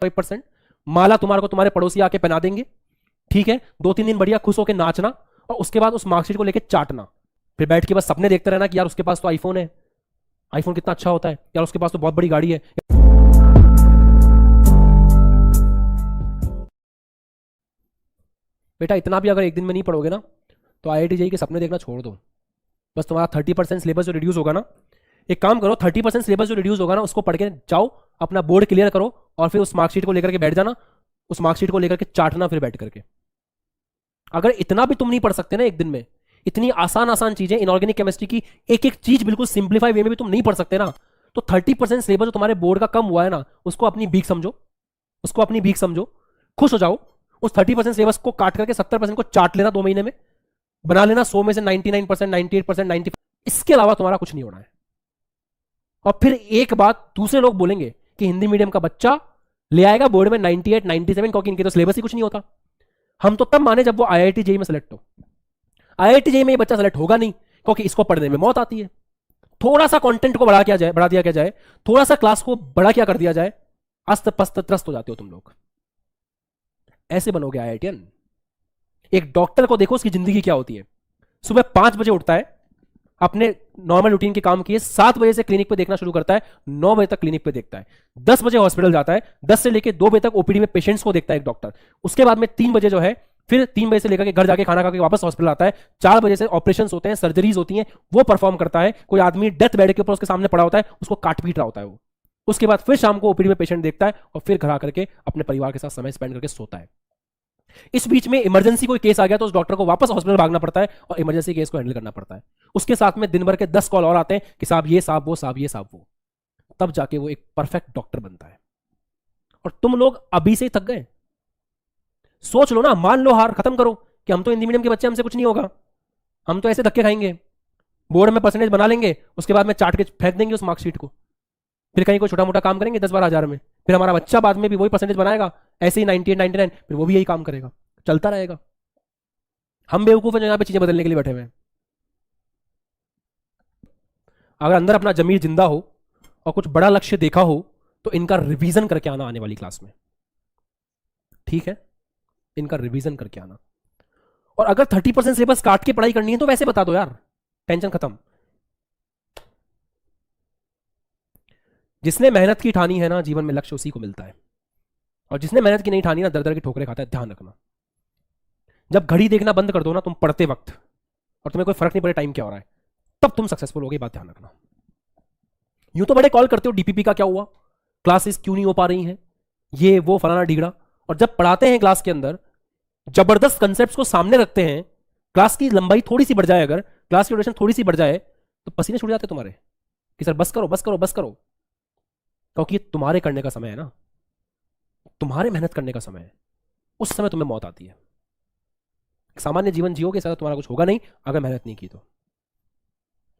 5%। माला तुम्हारे को तुम्हारे पड़ोसी आके पहना देंगे, ठीक है, 2-3 दिन बढ़िया खुश होकर नाचना, और उसके बाद उस मार्कशीट को लेकर चाटना, फिर बैठ के बस सपने देखते रहना कि यार उसके पास तो आईफोन है, आईफोन कितना अच्छा होता है, यार उसके पास तो बहुत बड़ी गाड़ी है। बेटा इतना भी अगर एक दिन में नहीं पढ़ोगे ना तो IIT JEE के सपने देखना छोड़ दो। बस तुम्हारा 30% सिलेबस जो रिड्यूस होगा ना, एक काम करो, 30% सिलेबस जो रिड्यूस होगा ना उसको पढ़ के जाओ, अपना बोर्ड क्लियर करो, और फिर उस मार्कशीट को लेकर के बैठ जाना, उस मार्कशीट को लेकर के चाटना फिर बैठ करके। अगर इतना भी तुम नहीं पढ़ सकते ना एक दिन में, इतनी आसान आसान चीजें, इनऑर्गेनिक केमिस्ट्री की एक एक चीज बिल्कुल सिंप्लीफाई वे में भी तुम नहीं पढ़ सकते ना, तो 30% सिलेबस जो तुम्हारे बोर्ड का कम हुआ है ना, उसको अपनी भीख समझो, उसको अपनी भीख समझो, खुश हो जाओ। उस 30% सिलेबस को काट करके 70% को चाट लेना 2 महीने में, बना लेना 100 में से 99%, 98%, 90%। इसके अलावा तुम्हारा कुछ नहीं होना है। और फिर एक बात दूसरे लोग बोलेंगे कि हिंदी मीडियम का बच्चा ले आएगा बोर्ड में 98, 97, क्योंकि इनके तो सिलेबस ही कुछ नहीं होता। हम तो तब माने जब वो IIT JEE में सेलेक्ट हो। IIT JEE में ये बच्चा सेलेक्ट होगा नहीं, क्योंकि इसको पढ़ने में मौत आती है। थोड़ा सा कंटेंट को बढ़ा दिया क्या जाए, थोड़ा सा क्लास को बड़ा क्या कर दिया जाए, अस्त पस्त त्रस्त हो जाते हो तुम लोग। ऐसे बनोगे IITian। एक डॉक्टर को देखो उसकी जिंदगी क्या होती है। सुबह 5 बजे उठता है, अपने नॉर्मल रूटीन के काम किए, 7 बजे से क्लिनिक पे देखना शुरू करता है, 9 बजे तक क्लिनिक पे देखता है, 10 बजे हॉस्पिटल जाता है, 10 से लेकर 2 बजे तक OPD में पेशेंट्स को देखता है एक डॉक्टर। उसके बाद में 3 बजे जो है, फिर 3 बजे से लेकर के घर जाके खाना खा के वापस हॉस्पिटल आता है, 4 बजे से ऑपरेशंस होते हैं, सर्जरीज होती हैं, वो परफॉर्म करता है। कोई आदमी डेथ बेड के ऊपर उसके सामने पड़ा होता है, उसको काट पीट रहा होता है वो। उसके बाद फिर शाम को OPD में पेशेंट देखता है, और फिर घर आकर के अपने परिवार के साथ समय स्पेंड करके सोता है। इस बीच में इमरजेंसी कोई केस आ गया तो उस डॉक्टर को वापस हॉस्पिटल भागना पड़ता है और इमरजेंसी केस को हैंडल करना पड़ता है। उसके साथ में दिन भर के 10 कॉल और आते हैं कि साहब ये, साहब वो, साहब ये, साहब वो। तब जाके वो एक परफेक्ट डॉक्टर बनता है। और तुम लोग अभी से ही थक गए। सोच लो ना, मान लो हार, खत्म करो कि हम तो हिंदी मीडियम के बच्चे, हमसे कुछ नहीं होगा, हम तो ऐसे धक्के खाएंगे, बोर्ड में परसेंटेज बना लेंगे, उसके बाद में चाट के फेंक देंगे उस मार्कशीट को, फिर कहीं कोई छोटा मोटा काम करेंगे 10-12 हज़ार में, फिर हमारा बच्चा बाद में भी वही परसेंटेज बनाएगा, ऐसे ही 98, 99, फिर वो भी यही काम करेगा, चलता रहेगा। हम बेवकूफ हैं जो यहां पे चीजें बदलने के लिए बैठे हुए हैं। अगर अंदर अपना जमीर जिंदा हो और कुछ बड़ा लक्ष्य देखा हो तो इनका रिवीजन करके आना आने वाली क्लास में, ठीक है, इनका रिवीजन करके आना। और अगर 30% सिलेबस काट के पढ़ाई करनी है तो वैसे बता दो यार, टेंशन खत्म। जिसने मेहनत की ठानी है ना, जीवन में लक्ष्य उसी को मिलता है, और जिसने मेहनत की नहीं ठानी ना, दर दर की ठोकरें खाता है। ध्यान रखना, जब घड़ी देखना बंद कर दो ना तुम पढ़ते वक्त, और तुम्हें कोई फर्क नहीं पड़े टाइम क्या हो रहा है, तब तुम सक्सेसफुल होगे, बात ध्यान रखना। यूं तो बड़े कॉल करते हो DPP का क्या हुआ, क्लासेस क्यों नहीं हो पा रही हैं, ये वो फलाना ढीगड़ा, और जब पढ़ाते हैं क्लास के अंदर, जबरदस्त कंसेप्ट को सामने रखते हैं, क्लास की लंबाई थोड़ी सी बढ़ जाए, अगर क्लास की ड्यूरेशन थोड़ी सी बढ़ जाए तो पसीने छूट जाते तुम्हारे कि सर बस करो, बस करो, बस करो, क्योंकि ये तुम्हारे करने का समय है ना, तुम्हारे मेहनत करने का समय है। उस समय तुम्हें मौत आती है। सामान्य जीवन जियोगे, सारा तुम्हारा कुछ होगा नहीं अगर मेहनत नहीं की तो।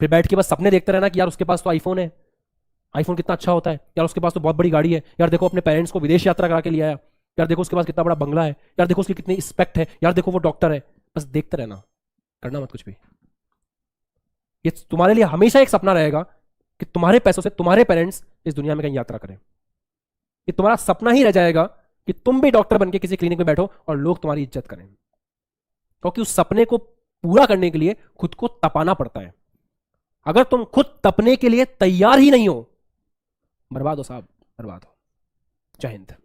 फिर बैठ के बस सपने देखते रहना कि यार उसके पास तो आईफोन है, आईफोन कितना अच्छा होता है, यार उसके पास तो बहुत बड़ी गाड़ी है, यार देखो अपने पेरेंट्स को विदेश यात्रा करा के लिया है, यार देखो उसके पास कितना बड़ा बंगला है, यार देखो उसकी कितनी रिस्पेक्ट है, यार देखो वो डॉक्टर है। बस देखते रहना, करना मत कुछ भी। ये तुम्हारे लिए हमेशा एक सपना रहेगा कि तुम्हारे पैसों से तुम्हारे पेरेंट्स इस दुनिया में कहीं यात्रा करें। ये तुम्हारा सपना ही रह जाएगा कि तुम भी डॉक्टर बनके किसी क्लिनिक में बैठो और लोग तुम्हारी इज्जत करें, क्योंकि उस सपने को पूरा करने के लिए खुद को तपाना पड़ता है। अगर तुम खुद तपने के लिए तैयार ही नहीं हो, बर्बाद हो साहब, बर्बाद हो। जय हिंद।